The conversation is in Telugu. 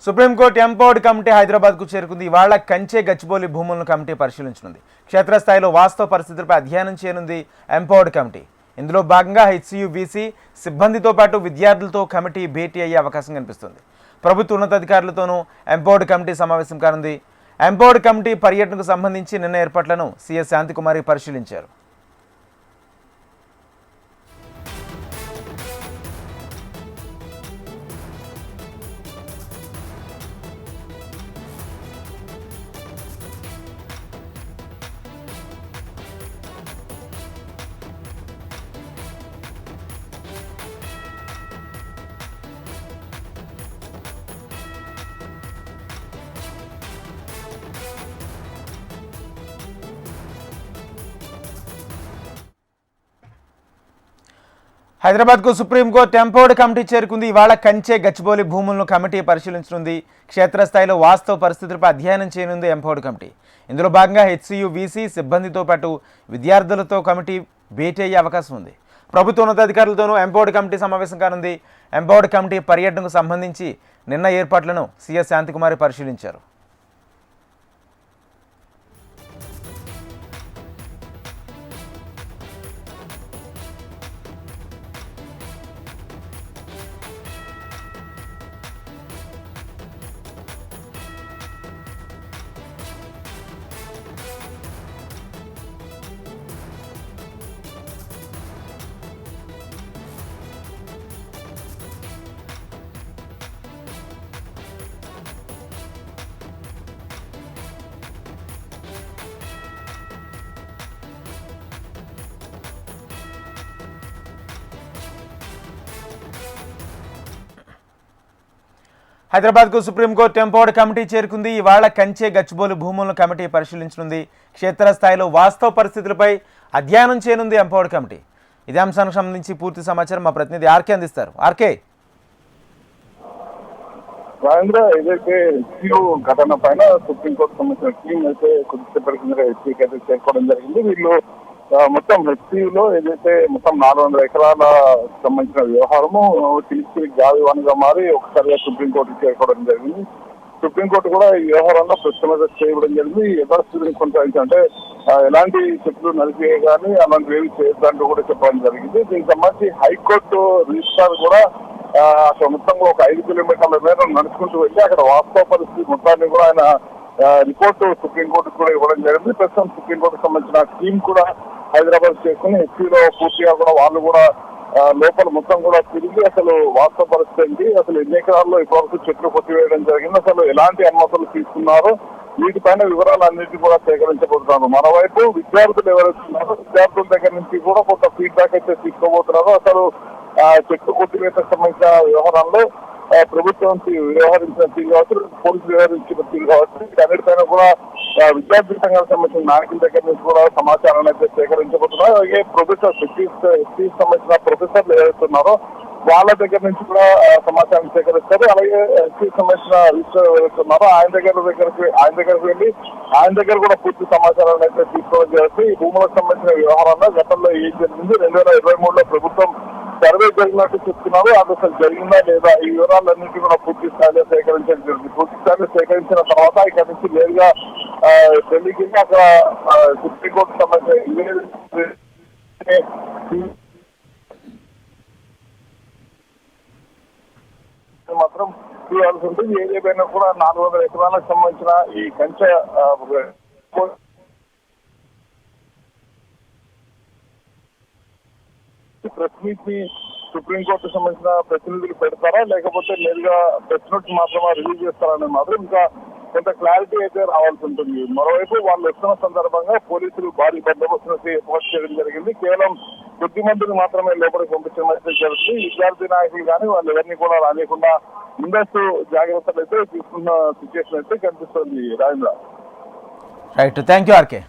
సుప్రీంకోర్టు ఎంపవర్డ్ కమిటీ హైదరాబాద్కు చేరుకుంది. ఇవాళ కంచె గచ్చిబౌలి భూములను కమిటీ పరిశీలించనుంది. క్షేత్రస్థాయిలో వాస్తవ పరిస్థితులపై అధ్యయనం చేయనుంది ఎంపవర్డ్ కమిటీ. ఇందులో భాగంగా హెచ్సియు బీసీ సిబ్బందితో పాటు విద్యార్థులతో కమిటీ భేటీ అయ్యే అవకాశం కనిపిస్తుంది. ప్రభుత్వ ఉన్నతాధికారులతోనూ ఎంపవర్డ్ కమిటీ సమావేశం కానుంది. ఎంపవర్డ్ కమిటీ పర్యటనకు సంబంధించి నిన్న ఏర్పాట్లను సిఎస్ శాంతికుమారి పరిశీలించారు. హైదరాబాద్కు సుప్రీంకోర్టు ఎంపవర్డ్ కమిటీ చేరుకుంది. ఇవాళ కంచె గచ్చిబౌలి భూములను కమిటీ పరిశీలించనుంది. క్షేత్రస్థాయిలో వాస్తవ పరిస్థితులపై అధ్యయనం చేయనుంది ఎంపవర్డ్ కమిటీ. ఇందులో భాగంగా హెచ్సియు బీసీ సిబ్బందితో పాటు విద్యార్థులతో కమిటీ భేటీ అయ్యే అవకాశం ఉంది. ప్రభుత్వ ఉన్నతాధికారులతోనూ ఎంపవర్డ్ కమిటీ సమావేశం కానుంది. ఎంపవర్డ్ కమిటీ పర్యటనకు సంబంధించి నిన్న ఏర్పాట్లను సిఎస్ శాంతికుమారి పరిశీలించారు. హైదరాబాద్కు సుప్రీంకోర్టు ఎంపవర్డ్ కమిటీ చేరుకుంది. ఇవాళ కంచె గచ్చిబౌలి భూములను కమిటీ పరిశీలించనుంది. క్షేత్రస్థాయిలో వాస్తవ పరిస్థితులపై అధ్యయనం చేయనుంది ఎంపవర్డ్ కమిటీ. ఇదే అంశానికి సంబంధించి పూర్తి సమాచారం మా ప్రతినిధి ఆర్కే అందిస్తారు. ఆర్కే, ఏదైతే హెచ్సియు ఘటన పైన సుప్రీంకోర్టు సంబంధించిన టీం అయితే కొద్దిసేపటి కింద హెచ్సికి అయితే చేరుకోవడం జరిగింది. వీళ్ళు మొత్తం హెచ్సియులో ఏదైతే మొత్తం 400 ఎకరాల సంబంధించిన వ్యవహారము టీసీ జావివాన్గా మారి ఒకసారిగా సుప్రీంకోర్టుకి చేరుకోవడం జరిగింది. సుప్రీంకోర్టు కూడా ఈ వ్యవహారంలో ప్రశ్న చేయడం జరిగింది. యథాస్థితిని కొనసాగించాలంటే ఎలాంటి చెట్లు నలిపే కానీ అలాంటివి ఏమి చేయొద్దంటూ కూడా చెప్పడం జరిగింది. దీనికి సంబంధించి హైకోర్టు రిజిస్ట్రార్ కూడా అక్కడ మొత్తంగా ఒక 5 కిలోమీటర్ల మేర నడుచుకుంటూ వెళ్ళి అక్కడ వాస్తవ పరిస్థితి మొత్తాన్ని కూడా ఆయన రిపోర్టు సుప్రీంకోర్టుకు కూడా ఇవ్వడం జరిగింది. ప్రస్తుతం సుప్రీంకోర్టుకు సంబంధించిన టీం కూడా హైదరాబాద్ చేసుకుని హెచ్సిలో పూర్తిగా కూడా వాళ్ళు కూడా లోపల మొత్తం కూడా తిరిగి అసలు వాస్తవ పరిస్థితి ఏంటి, అసలు ఎన్ని ఎకరాల్లో ఇప్పటివరకు చెట్లు కొట్టివేయడం జరిగింది, అసలు ఎలాంటి అనుమతులు తీసుకున్నారో వీటిపైన వివరాలన్నింటినీ కూడా సేకరించబోతున్నారు. మరోవైపు విద్యార్థులు ఎవరైతున్నారో విద్యార్థుల దగ్గర నుంచి కూడా కొంత ఫీడ్బ్యాక్ అయితే తీసుకోబోతున్నారు. అసలు చెట్లు కొట్టివేతకు సంబంధించిన వ్యవహారంలో ప్రభుత్వం వ్యవహరించిన తీరు కావచ్చు, పోలీసులు వ్యవహరించిన తీరు కావచ్చు, వీటన్నిటిపైన కూడా విద్యార్థి సంఘాలకు సంబంధించిన నాయకుల దగ్గర నుంచి కూడా సమాచారాన్ని అయితే సేకరించబోతున్నారు. అలాగే ప్రొఫెసర్ హెచ్సికి సంబంధించిన ప్రొఫెసర్లు ఎవరైతున్నారో వాళ్ళ దగ్గర నుంచి కూడా సమాచారం సేకరిస్తారు. అలాగే హెచ్సికి సంబంధించిన రిజిస్టర్ ఎవరైతున్నారో ఆయన దగ్గరకు వెళ్ళి ఆయన దగ్గర కూడా పూర్తి సమాచారాన్ని అయితే తీసుకోవడం జరుగుతుంది. ఈ భూములకు సంబంధించిన వ్యవహారంలో గతంలో ఏం జరిగింది, 2023లో ప్రభుత్వం సర్వే జరిగినట్టు చెప్తున్నారు. అది అసలు జరిగిందా లేదా ఈ వివరాలన్నింటినీ కూడా పూర్తి స్థాయిలో సేకరించడం జరుగుతుంది. పూర్తి స్థాయిలో సేకరించిన తర్వాత ఇక్కడ నుంచి నేరుగా ఢిల్లీకి అక్కడ సుప్రీంకోర్టు సంబంధించిన మాత్రం చూడాల్సి ఉంటుంది. ఏదేమైనా కూడా 400 ఎకరాలకు సంబంధించిన ఈ కంచె ప్రెస్ మీట్ ని సుప్రీంకోర్టు సంబంధించిన ప్రతినిధులు పెడతారా లేకపోతే నేరుగా ప్రెస్ నోట్ మాత్రమే రిలీజ్ చేస్తారనేది మాత్రం ఇంకా కొంత క్లారిటీ అయితే రావాల్సి ఉంటుంది. మరోవైపు వాళ్ళు వస్తున్న సందర్భంగా పోలీసులు భారీ బందోబస్తును ఏర్పాటు చేయడం జరిగింది. కేవలం కొద్ది మందిని మాత్రమే లోపలికి పంపించడం అయితే జరుగుతుంది. విద్యార్థి నాయకులు కానీ వాళ్ళు ఎవరిని కూడా రానియకుండా ముందస్తు జాగ్రత్తలు అయితే తీసుకున్న సిచ్యువేషన్ అయితే కనిపిస్తుంది. Rajendra, right, thank you RK.